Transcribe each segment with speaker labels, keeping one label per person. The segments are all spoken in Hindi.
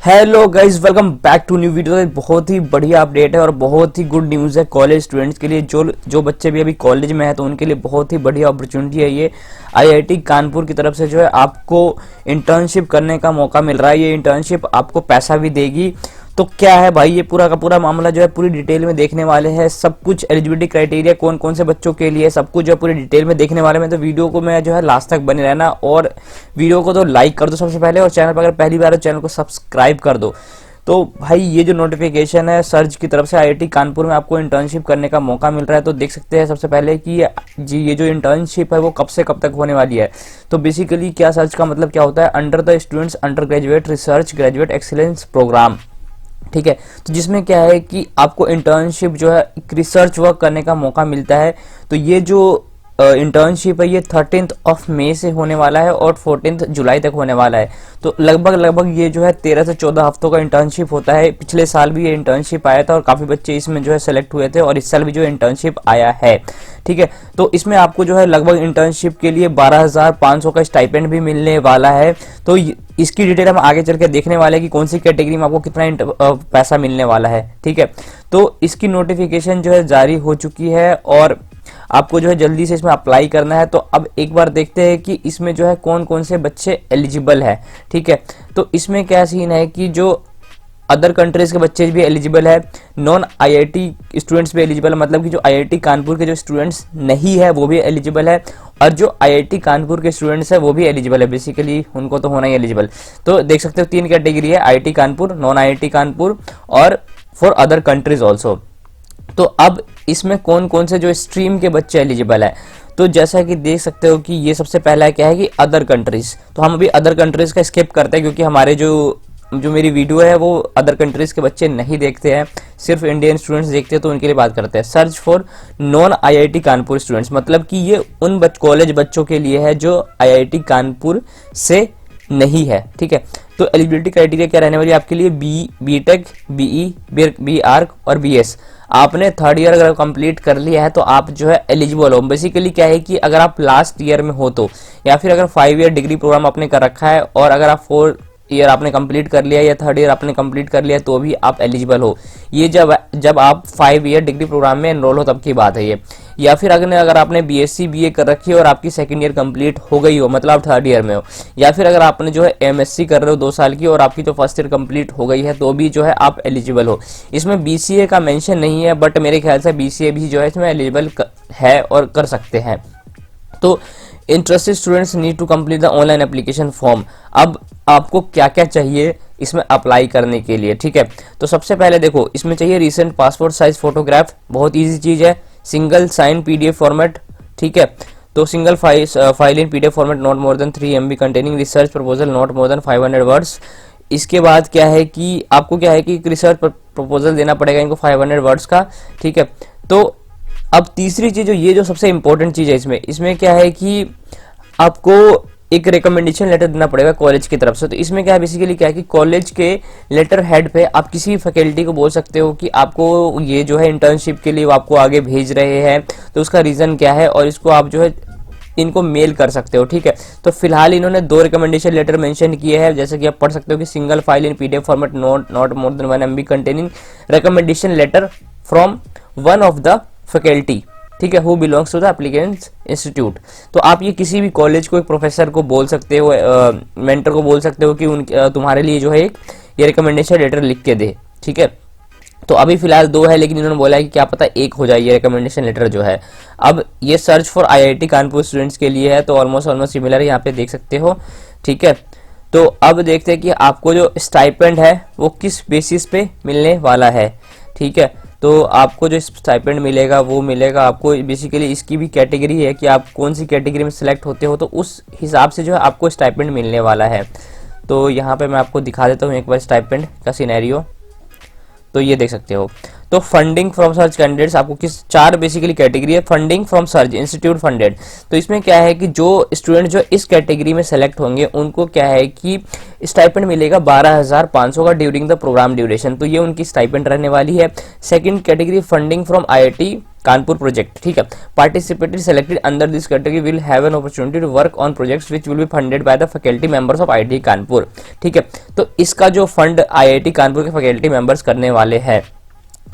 Speaker 1: Hello guys, welcome back to new video. एक बहुत ही बढ़िया अपडेट है और बहुत ही गुड न्यूज़ है कॉलेज स्टूडेंट्स के लिए। जो बच्चे भी अभी कॉलेज में है तो उनके लिए बहुत ही बढ़िया अपॉर्चुनिटी है ये। आईआईटी कानपुर की तरफ से जो है आपको इंटर्नशिप करने का मौका मिल रहा है। ये इंटर्नशिप आपको पैसा भी देगी। तो क्या है भाई, ये पूरा का पूरा मामला जो है पूरी डिटेल में देखने वाले हैं। सब कुछ एलिजिबिलिटी क्राइटेरिया कौन कौन से बच्चों के लिए, सब कुछ जो है पूरी डिटेल में देखने वाले में। तो वीडियो को मैं जो है लास्ट तक बने रहना और वीडियो को तो लाइक कर दो सबसे पहले, और चैनल पर अगर पहली बार है चैनल को सब्सक्राइब कर दो। तो भाई ये जो नोटिफिकेशन है सर्ज की तरफ से आईआईटी कानपुर में आपको इंटर्नशिप करने का मौका मिल रहा है। तो देख सकते हैं सबसे पहले कि जी ये जो इंटर्नशिप है वो कब से कब तक होने वाली है। तो बेसिकली क्या सर्च का मतलब क्या होता है, under the students undergraduate research graduate excellence programme. ठीक है, तो जिसमें क्या है कि आपको इंटर्नशिप जो है रिसर्च वर्क करने का मौका मिलता है। तो ये जो इंटर्नशिप है ये 13 मई से होने वाला है और 14 जुलाई तक होने वाला है। तो लगभग ये जो है 13 से 14 हफ्तों का इंटर्नशिप होता है। पिछले साल भी ये इंटर्नशिप आया था और काफ़ी बच्चे इसमें जो है सेलेक्ट हुए थे, और इस साल भी जो इंटर्नशिप आया है। ठीक है, तो इसमें आपको जो है लगभग इंटर्नशिप के लिए 12,500 का स्टाइपेंड भी मिलने वाला है। तो इसकी डिटेल हम आगे चल के देखने वाले हैं कि कौन सी कैटेगरी में आपको कितना पैसा मिलने वाला है। ठीक है, तो इसकी नोटिफिकेशन जो है जारी हो चुकी है और आपको जो है जल्दी से इसमें अप्लाई करना है। तो अब एक बार देखते हैं कि इसमें जो है कौन कौन से बच्चे एलिजिबल है। ठीक है, तो इसमें क्या सीन है कि जो अदर कंट्रीज के बच्चे भी एलिजिबल है, नॉन आईआईटी स्टूडेंट्स भी एलिजिबल है, मतलब कि जो आईआईटी कानपुर के जो स्टूडेंट्स नहीं है वो भी एलिजिबल है, और जो आईआईटी कानपुर के स्टूडेंट्स है वो भी एलिजिबल है। बेसिकली उनको तो होना ही एलिजिबल। तो देख सकते हो 3 कैटेगरी है, IIT Kanpur, non IIT Kanpur और फॉर अदर कंट्रीज ऑल्सो। तो अब इसमें कौन कौन से जो स्ट्रीम के बच्चे एलिजिबल है, तो जैसा कि देख सकते हो कि ये सबसे पहला क्या है कि अदर कंट्रीज। तो हम अभी अदर कंट्रीज का स्किप करते हैं क्योंकि हमारे जो मेरी वीडियो है वो अदर कंट्रीज के बच्चे नहीं देखते हैं, सिर्फ इंडियन स्टूडेंट्स देखते हैं। तो उनके लिए बात करते हैं। Search for non IIT Kanpur students, मतलब कि ये उन कॉलेज बच्चों के लिए है जो आईआईटी कानपुर से नहीं है। ठीक है, तो एलिजिबिलिटी क्राइटेरिया क्या रहने वाली है आपके लिए, B tech, BE, B arch और बीएस। आपने 3rd ईयर अगर कंप्लीट कर लिया है तो आप जो है एलिजिबल हो। बेसिकली क्या है कि अगर आप लास्ट ईयर में हो तो, या फिर अगर 5 ईयर डिग्री प्रोग्राम आपने कर रखा है और अगर आप 4 ईयर आपने कंप्लीट कर लिया या 3rd ईयर आपने कंप्लीट कर लिया तो भी आप एलिजिबल हो। ये जब आप 5 ईयर डिग्री प्रोग्राम में एनरोल हो तब की बात है ये। या फिर अगर आपने बीएससी बीए कर रखी है और आपकी 2nd ईयर कंप्लीट हो गई हो, मतलब आप 3rd ईयर में हो, या फिर अगर आपने जो है एमएससी कर रहे हो 2 साल की और आपकी जो 1st ईयर कंप्लीट हो गई है तो भी जो है आप एलिजिबल हो। इसमें बीसीए का मेंशन नहीं है, बट मेरे ख्याल से बीसीए भी जो है इसमें एलिजिबल है और कर सकते हैं। तो interested students need to complete the online application form. अब आपको क्या क्या चाहिए इसमें अप्लाई करने के लिए। ठीक है, तो सबसे पहले देखो इसमें चाहिए रीसेंट पासपोर्ट साइज फोटोग्राफ, बहुत इजी चीज है। Single sign PDF format. ठीक है, तो single file in PDF format not more than 3 MB containing research proposal not more than 500 words. इसके बाद क्या है कि आपको क्या है कि रिसर्च प्रपोजल देना पड़ेगा इनको 500 वर्ड्स का। ठीक है, तो अब तीसरी चीज जो सबसे इंपॉर्टेंट चीज है इसमें क्या है कि आपको एक रिकमेंडेशन लेटर देना पड़ेगा कॉलेज की तरफ से। तो इसमें क्या है, बेसिकली क्या है कि कॉलेज के लेटर हेड पे आप किसी फैकल्टी को बोल सकते हो कि आपको ये जो है इंटर्नशिप के लिए वो आपको आगे भेज रहे हैं, तो उसका रीजन क्या है, और इसको आप जो है इनको मेल कर सकते हो। ठीक है, तो फिलहाल इन्होंने 2 रिकमेंडेशन लेटर मेंशन किए हैं, जैसे कि आप पढ़ सकते हो कि single file in PDF format not more than 1 MB containing recommendation letter from one of the faculty. ठीक है, who belongs to the applicant's institute. तो आप ये किसी भी कॉलेज को, एक प्रोफेसर को बोल सकते हो, मेंटर को बोल सकते हो कि तुम्हारे लिए जो है एक ये रिकमेंडेशन लेटर लिख के दे। ठीक है, तो अभी फिलहाल 2 है, लेकिन इन्होंने बोला है कि क्या पता 1 हो जाए ये रिकमेंडेशन लेटर जो है। अब ये search for IIT Kanpur students के लिए है, तो ऑलमोस्ट सिमिलर यहाँ पे देख सकते हो। ठीक है, तो अब देखते हैं कि आपको जो स्टाइपेंड है वो किस बेसिस पे मिलने वाला है। ठीक है, तो आपको जो स्टाइपेंड मिलेगा वो मिलेगा आपको, बेसिकली इसकी भी कैटेगरी है कि आप कौन सी कैटेगरी में सिलेक्ट होते हो, तो उस हिसाब से जो है आपको स्टाइपेंड मिलने वाला है। तो यहाँ पे मैं आपको दिखा देता हूँ एक बार स्टाइपेंड का सिनेरियो। तो ये देख सकते हो। तो फंडिंग फ्रॉम सर्च कैंडिडेट्स आपको किस 4 बेसिकली कैटेगरी है। Funding from search institute funded, तो इसमें क्या है कि जो स्टूडेंट जो इस कैटेगरी में सेलेक्ट होंगे उनको क्या है कि स्टाइपेंड मिलेगा 12,500 का ड्यूरिंग द प्रोग्राम ड्यूरेशन। तो ये उनकी स्टाइपेंड रहने वाली है। Second category funding from IIT Kanpur project, ठीक है। Participated selected under this category will have an opportunity to work on projects which will be funded by the faculty members of IIT Kanpur, ठीक है। तो इसका जो फंड आईआईटी कानपुर के फैकल्टी मेंबर्स करने वाले हैं,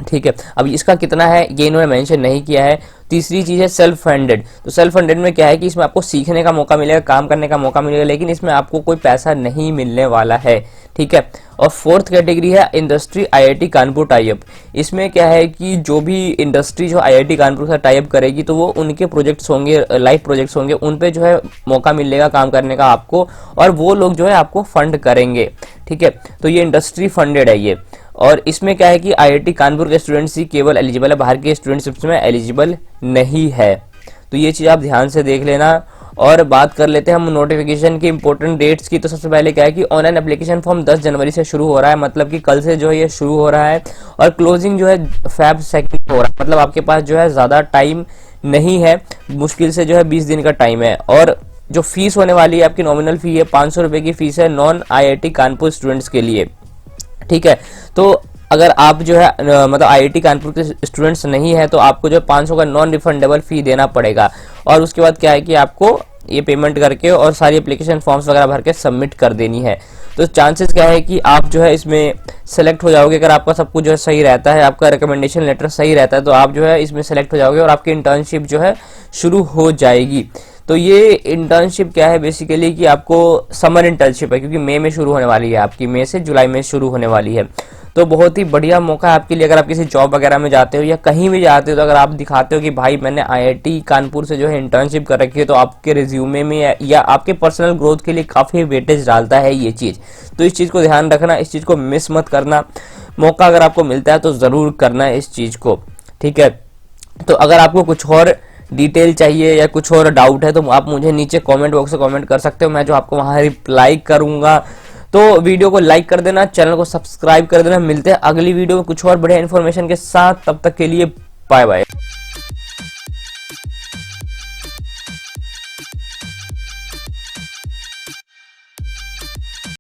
Speaker 1: ठीक है। अब इसका कितना है ये इन्होंने मेंशन नहीं किया है। तीसरी चीज है सेल्फ फंडेड। तो सेल्फ फंडेड में क्या है कि इसमें आपको सीखने का मौका मिलेगा, काम करने का मौका मिलेगा, लेकिन इसमें आपको कोई पैसा नहीं मिलने वाला है, ठीक है। और फोर्थ कैटेगरी है इंडस्ट्री आईआईटी कानपुर टाइप। इसमें क्या है कि जो भी इंडस्ट्री जो आईआईटी कानपुर से टाइप करेगी तो वो उनके प्रोजेक्ट्स होंगे, लाइव प्रोजेक्ट्स होंगे, उन पे जो है मौका मिलेगा काम करने का आपको, और वो लोग जो है आपको फंड करेंगे, ठीक है। तो ये इंडस्ट्री फंडेड है ये। और इसमें क्या है कि आईआईटी कानपुर के स्टूडेंट्स ही केवल एलिजिबल है, बाहर के स्टूडेंट्स में एलिजिबल नहीं है। तो ये चीज आप ध्यान से देख लेना। और बात कर लेते हैं हम नोटिफिकेशन की इंपॉर्टेंट डेट्स की। तो सबसे पहले क्या है कि ऑनलाइन एप्लीकेशन फॉर्म 10 जनवरी से शुरू हो रहा है, मतलब कि कल से जो है ये शुरू हो रहा है, और क्लोजिंग जो है Feb 2 हो रहा है, मतलब आपके पास जो है ज्यादा टाइम नहीं है, मुश्किल से जो है 20 दिन का टाइम है। और जो फीस होने वाली है आपकी नॉमिनल फी है 500 रुपए की फीस है नॉन आईआईटी कानपुर स्टूडेंट्स के लिए, ठीक है। तो अगर आप जो है मतलब आईआईटी कानपुर के स्टूडेंट्स नहीं है तो आपको जो 500 का नॉन रिफंडेबल फी देना पड़ेगा। और उसके बाद क्या है कि आपको ये पेमेंट करके और सारी एप्लीकेशन फॉर्म्स वगैरह भर के सबमिट कर देनी है। तो चांसेस क्या है कि आप जो है इसमें सेलेक्ट हो जाओगे, अगर आपका सब कुछ जो है सही रहता है, आपका रिकमेंडेशन लेटर सही रहता है, तो आप जो है इसमें सेलेक्ट हो जाओगे और आपकी इंटर्नशिप जो है शुरू हो जाएगी। तो ये इंटर्नशिप क्या है बेसिकली कि आपको समर इंटर्नशिप है, क्योंकि मई में शुरू होने वाली है आपकी, मई से जुलाई में शुरू होने वाली है। तो बहुत ही बढ़िया मौका है आपके लिए। अगर आप किसी जॉब वगैरह में जाते हो या कहीं भी जाते हो, तो अगर आप दिखाते हो कि भाई मैंने आईआईटी कानपुर से जो है इंटर्नशिप कर रखी है, तो आपके रिज्यूमे में या आपके पर्सनल ग्रोथ के लिए काफी वेटेज डालता है ये चीज। तो इस चीज को ध्यान रखना, इस चीज को मिस मत करना। मौका अगर आपको मिलता है तो जरूर करना है इस चीज को, ठीक है। तो अगर आपको कुछ और डिटेल चाहिए या कुछ और डाउट है तो आप मुझे नीचे कमेंट बॉक्स में कमेंट कर सकते हो, मैं जो आपको वहां रिप्लाई करूंगा। तो वीडियो को लाइक कर देना, चैनल को सब्सक्राइब कर देना। मिलते हैं अगली वीडियो में कुछ और बढ़िया इन्फॉर्मेशन के साथ, तब तक के लिए बाय बाय।